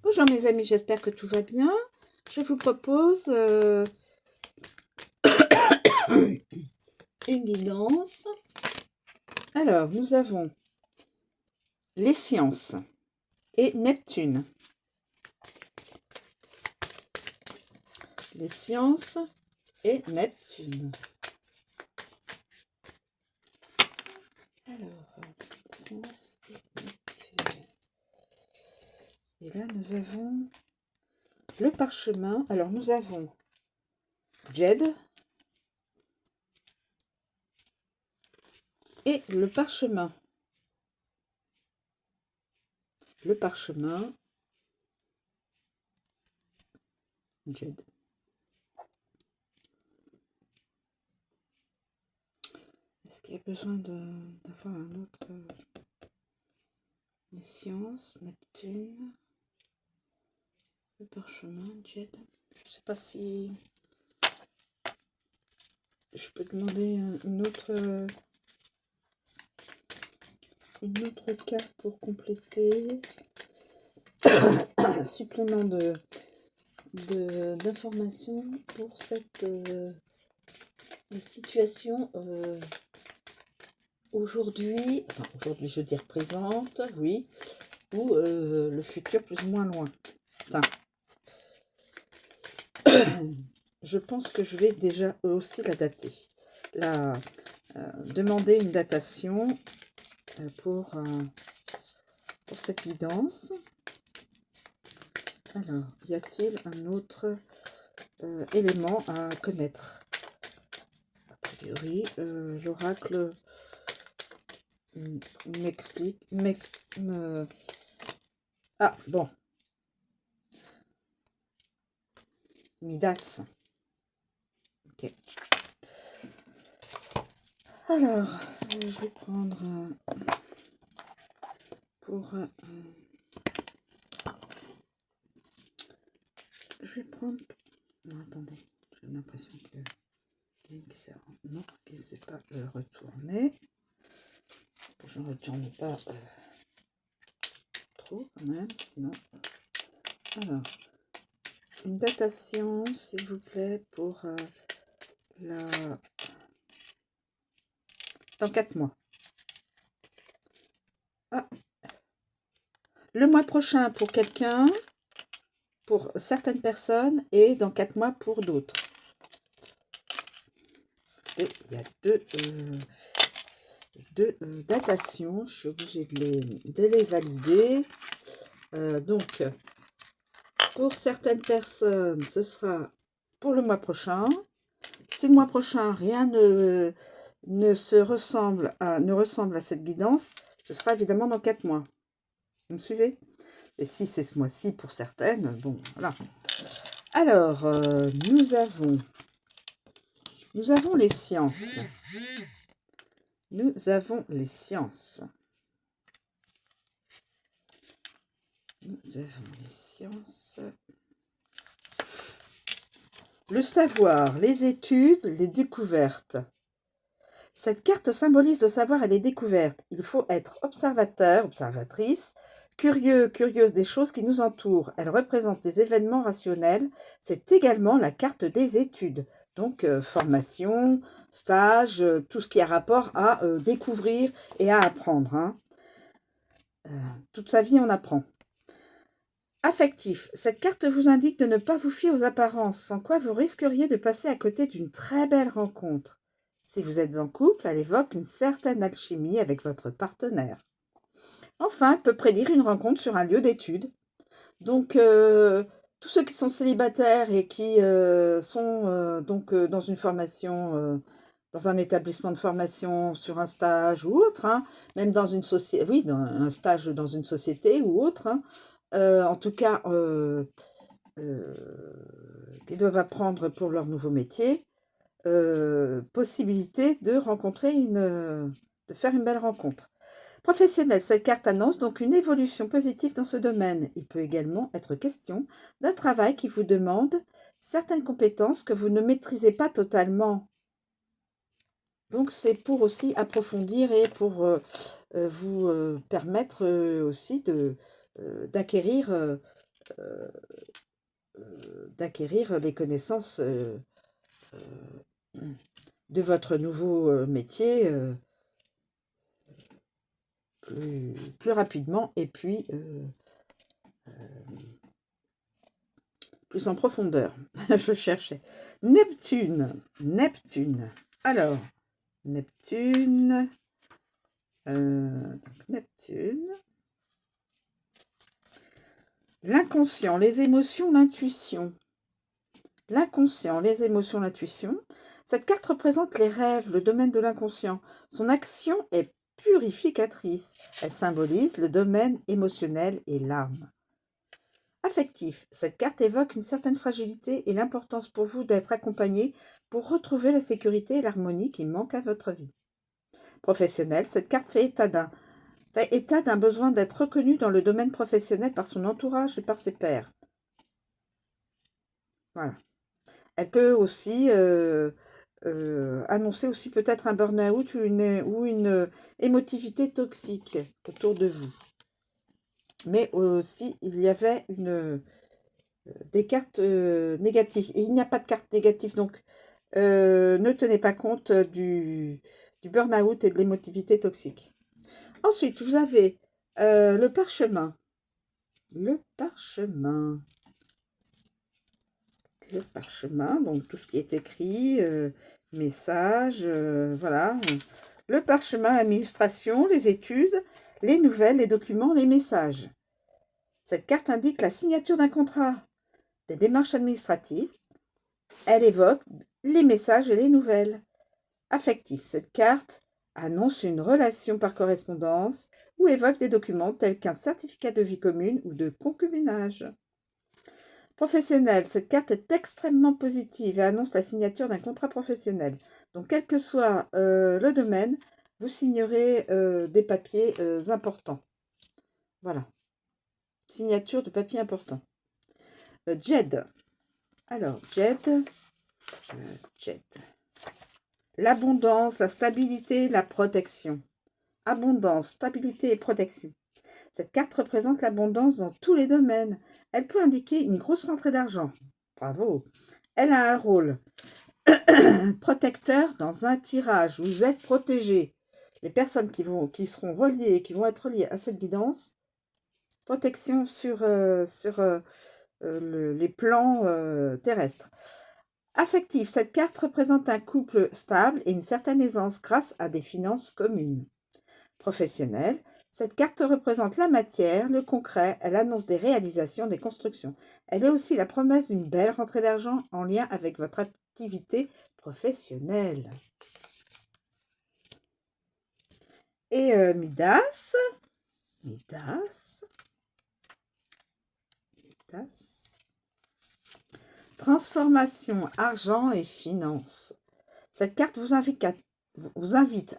Bonjour mes amis, j'espère que tout va bien. Je vous propose une guidance. Alors, nous avons les sciences et Neptune. Les sciences et Neptune. Alors, sciences et Neptune. Et là, nous avons le parchemin. Alors, nous avons Jed et le parchemin. Le parchemin, Jed. Est-ce qu'il y a besoin d'avoir un autre... Les sciences, Neptune, le parchemin, Jed. Je ne sais pas si je peux demander une autre carte pour compléter. Un supplément d'informations pour cette situation aujourd'hui, aujourd'hui je veux dire présente, oui, ou le futur plus ou moins loin. Enfin, je pense que je vais déjà aussi la dater. Demander une datation pour cette guidance. Alors, y a-t-il un autre élément à connaître? A priori, l'oracle m'explique... Ah, bon. Midas. Ok. Alors, je vais prendre je vais prendre... Non, attendez. J'ai l'impression que... Non, qu'il ne s'est pas retourné. Je ne retourne pas trop quand même, sinon... Alors, une datation, s'il vous plaît, pour dans 4 mois. Ah. Le mois prochain pour quelqu'un, pour certaines personnes, et dans 4 mois pour d'autres. Et il y a deux datations, je suis obligée de les valider. Donc, pour certaines personnes, ce sera pour le mois prochain. Si le mois prochain, rien ne ressemble à cette guidance, ce sera évidemment dans 4 mois. Vous me suivez? Et si c'est ce mois-ci pour certaines, bon, voilà. Alors, nous avons les sciences. Nous avons les sciences. Nous avons les sciences. Le savoir, les études, les découvertes. Cette carte symbolise le savoir et les découvertes. Il faut être observateur, observatrice, curieux, curieuse des choses qui nous entourent. Elle représente les événements rationnels. C'est également la carte des études. Donc, formation, stage, tout ce qui a rapport à découvrir et à apprendre. Hein. Toute sa vie, on apprend. Affectif. Cette carte vous indique de ne pas vous fier aux apparences, sans quoi vous risqueriez de passer à côté d'une très belle rencontre. Si vous êtes en couple, elle évoque une certaine alchimie avec votre partenaire. Enfin, elle peut prédire une rencontre sur un lieu d'étude. Donc, tous ceux qui sont célibataires et qui sont dans une formation, dans un établissement de formation, sur un stage ou autre, hein, même dans une société, oui, dans un stage dans une société ou autre, hein, en tout cas, qu'ils doivent apprendre pour leur nouveau métier, possibilité de rencontrer de faire une belle rencontre. Professionnel, cette carte annonce donc une évolution positive dans ce domaine. Il peut également être question d'un travail qui vous demande certaines compétences que vous ne maîtrisez pas totalement. Donc c'est pour aussi approfondir et pour vous permettre aussi d'acquérir d'acquérir les connaissances de votre nouveau métier plus rapidement et puis plus en profondeur. Je cherchais. Neptune. Neptune. Alors, Neptune. Neptune. L'inconscient, les émotions, l'intuition. L'inconscient, les émotions, l'intuition. Cette carte représente les rêves, le domaine de l'inconscient. Son action est purificatrice. Elle symbolise le domaine émotionnel et l'âme. Affectif. Cette carte évoque une certaine fragilité et l'importance pour vous d'être accompagné pour retrouver la sécurité et l'harmonie qui manquent à votre vie. Professionnel. Cette carte fait état d'un besoin d'être reconnu dans le domaine professionnel par son entourage et par ses pairs. Voilà. Elle peut aussi annoncer aussi peut-être un burn-out ou une émotivité toxique autour de vous. Mais aussi, il y avait des cartes négatives. Et il n'y a pas de carte négative, donc ne tenez pas compte du burn-out et de l'émotivité toxique. Ensuite, vous avez le parchemin. Le parchemin. Le parchemin, donc tout ce qui est écrit, messages, voilà. Le parchemin, l'administration, les études, les nouvelles, les documents, les messages. Cette carte indique la signature d'un contrat, des démarches administratives. Elle évoque les messages et les nouvelles. Affectif, cette carte annonce une relation par correspondance ou évoque des documents tels qu'un certificat de vie commune ou de concubinage. Professionnel, cette carte est extrêmement positive et annonce la signature d'un contrat professionnel. Donc, quel que soit le domaine, vous signerez des papiers importants. Voilà. Signature de papiers importants. Jed. Alors, Jed. L'abondance, la stabilité, la protection. Abondance, stabilité et protection. Cette carte représente l'abondance dans tous les domaines. Elle peut indiquer une grosse rentrée d'argent. Bravo. Elle a un rôle protecteur dans un tirage. Vous êtes protégé. Les personnes qui seront reliées, qui vont être reliées à cette guidance, protection sur les plans terrestres. Affectif, cette carte représente un couple stable et une certaine aisance grâce à des finances communes. Professionnel, cette carte représente la matière, le concret, elle annonce des réalisations, des constructions. Elle est aussi la promesse d'une belle rentrée d'argent en lien avec votre activité professionnelle. Et Midas. Transformation, argent et finances. Cette carte vous invite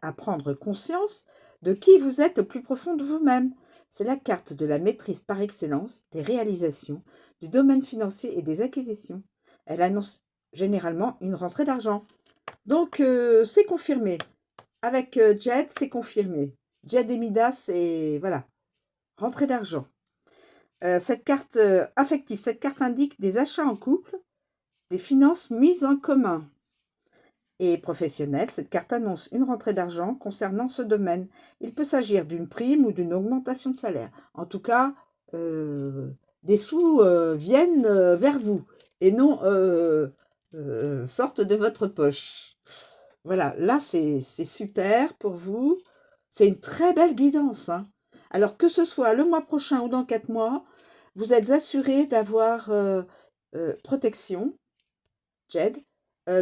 à prendre conscience de qui vous êtes au plus profond de vous-même. C'est la carte de la maîtrise par excellence des réalisations, du domaine financier et des acquisitions. Elle annonce généralement une rentrée d'argent. Donc, c'est confirmé. Avec Jed, c'est confirmé. Jed et Midas, c'est voilà, rentrée d'argent. Cette carte affective, cette carte indique des achats en couple, des finances mises en commun. Et professionnelle, cette carte annonce une rentrée d'argent concernant ce domaine. Il peut s'agir d'une prime ou d'une augmentation de salaire. En tout cas, des sous viennent vers vous et non sortent de votre poche. Voilà, là c'est super pour vous. C'est une très belle guidance, hein. Alors que ce soit le mois prochain ou dans 4 mois, vous êtes assuré d'avoir protection, Jed,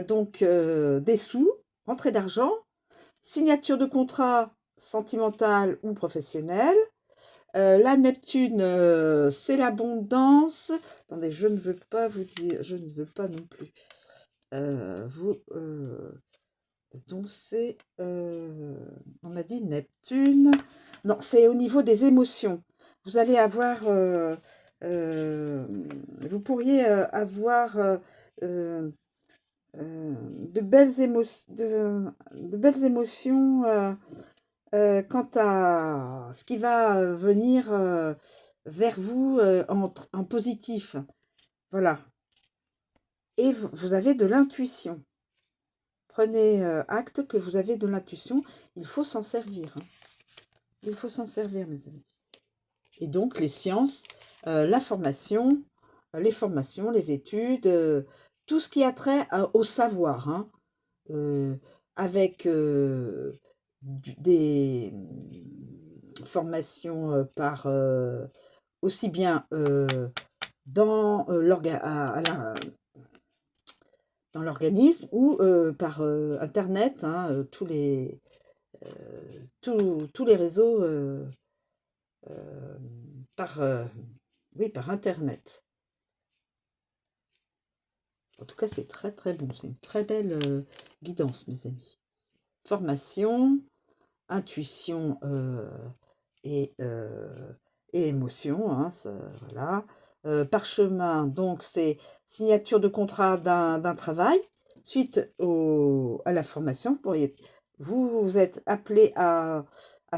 donc des sous, rentrée d'argent, signature de contrat sentimental ou professionnel. La Neptune, c'est l'abondance. Attendez, je ne veux pas vous dire, je ne veux pas non plus. Donc c'est, on a dit Neptune. Non, c'est au niveau des émotions. Vous allez avoir, vous pourriez avoir de belles émotions quant à ce qui va venir vers vous en positif. Voilà. Et vous avez de l'intuition. Prenez acte que vous avez de l'intuition. Il faut s'en servir. Hein. Il faut s'en servir, mes amis. Et donc, les sciences, la formation, les formations, les études, tout ce qui a trait au savoir, hein, avec des formations par aussi bien dans dans l'organisme ou par Internet, hein, tous les réseaux par, oui, par Internet. En tout cas, c'est très très bon. C'est une très belle guidance, mes amis. Formation, intuition et émotion, hein, ça, voilà. Parchemin, donc c'est signature de contrat d'un travail. Suite à la formation, vous êtes appelé à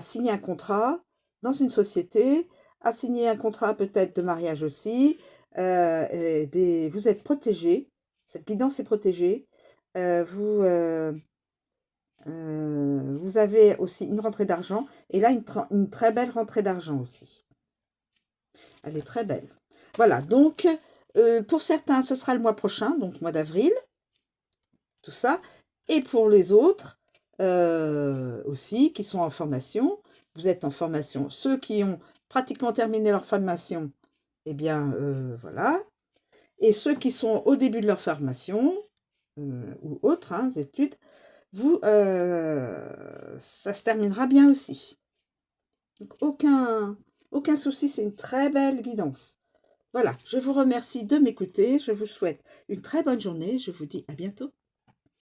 signer un contrat dans une société, à signer un contrat peut-être de mariage aussi. Vous êtes protégé, cette guidance est protégée. Vous avez aussi une rentrée d'argent, et là, une très belle rentrée d'argent aussi. Elle est très belle. Voilà, donc, pour certains, ce sera le mois prochain, donc mois d'avril, tout ça. Et pour les autres, aussi, qui sont en formation, vous êtes en formation. Ceux qui ont pratiquement terminé leur formation, eh bien, voilà. Et ceux qui sont au début de leur formation, ou autres hein, études, ça se terminera bien aussi. Donc, aucun souci, c'est une très belle guidance. Voilà, je vous remercie de m'écouter, je vous souhaite une très bonne journée, je vous dis à bientôt.